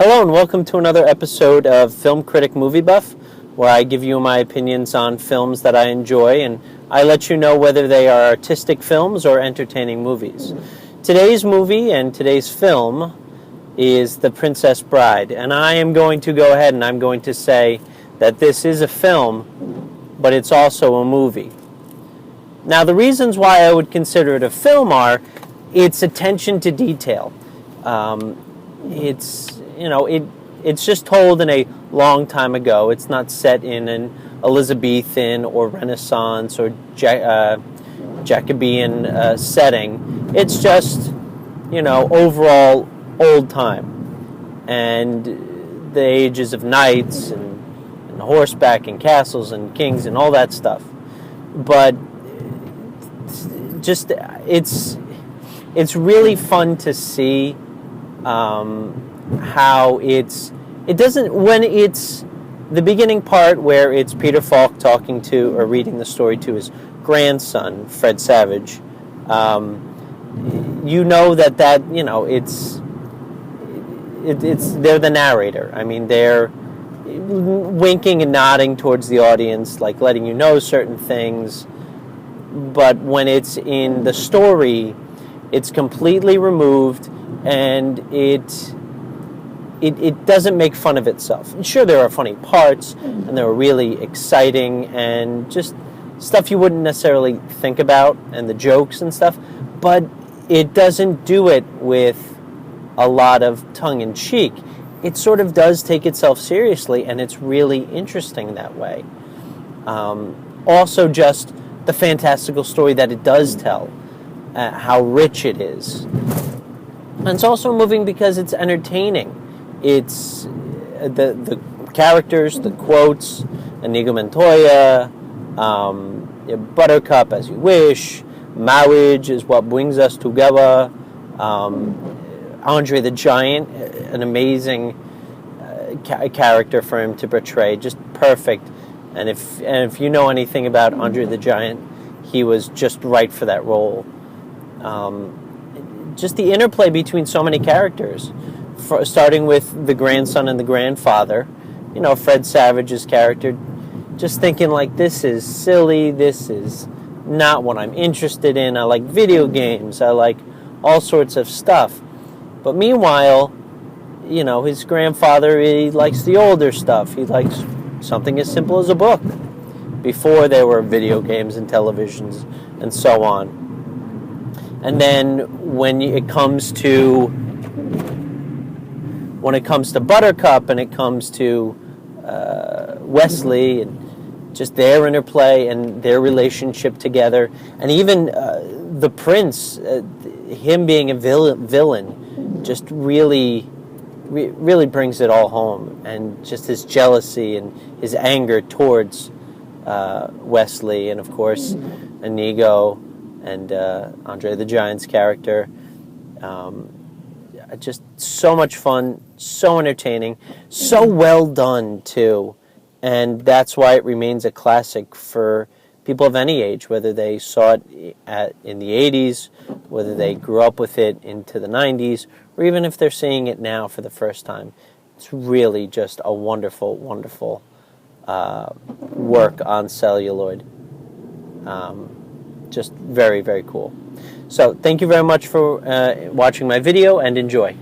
Hello and welcome to another episode of Film Critic Movie Buff, where I give you my opinions on films that I enjoy and I let you know whether they are artistic films or entertaining movies. Today's movie and today's film is The Princess Bride, and I am going to go ahead and I'm going to say that this is a film, but it's also a movie. Now, the reasons why I would consider it a film are its attention to detail. It's just told in a long time ago. It's not set in an Elizabethan or Renaissance or Jacobean setting. It's just, overall old time. And the ages of knights and horseback and castles and kings and all that stuff. But just, it's really fun to see how it doesn't, when it's the beginning part where it's Peter Falk talking to or reading the story to his grandson, Fred Savage, it's they're the narrator. I mean, they're winking and nodding towards the audience, like letting you know certain things. But when it's in the story, it's completely removed, and it doesn't make fun of itself. And sure, there are funny parts, and there are really exciting and just stuff you wouldn't necessarily think about, and the jokes and stuff, but it doesn't do it with a lot of tongue-in-cheek. It sort of does take itself seriously, and it's really interesting that way. Also, just the fantastical story that it does tell, how rich it is. And it's also moving because it's entertaining. It's the characters, the quotes, Inigo Montoya, Buttercup, As You Wish, Marriage is What Brings Us Together, Andre the Giant, an amazing character for him to portray, just perfect. And if you know anything about Andre the Giant, he was just right for that role. Just the interplay between so many characters, starting with the grandson and the grandfather. Fred Savage's character, just thinking like, this is silly, this is not what I'm interested in, I like video games, I like all sorts of stuff. But meanwhile, his grandfather, he likes the older stuff. He likes something as simple as a book, before there were video games and televisions and so on. And then when it comes to Buttercup and it comes to Wesley and just their interplay and their relationship together, and even the prince, him being a villain, just really brings it all home, and just his jealousy and his anger towards Wesley, and of course Inigo and Andre the Giant's character. Just so much fun, so entertaining, so well done too, and that's why it remains a classic for people of any age, whether they saw it in the 80s, whether they grew up with it into the 90s, or even if they're seeing it now for the first time. It's really just a wonderful, wonderful work on celluloid. Just very, very cool. So thank you very much for watching my video, and enjoy.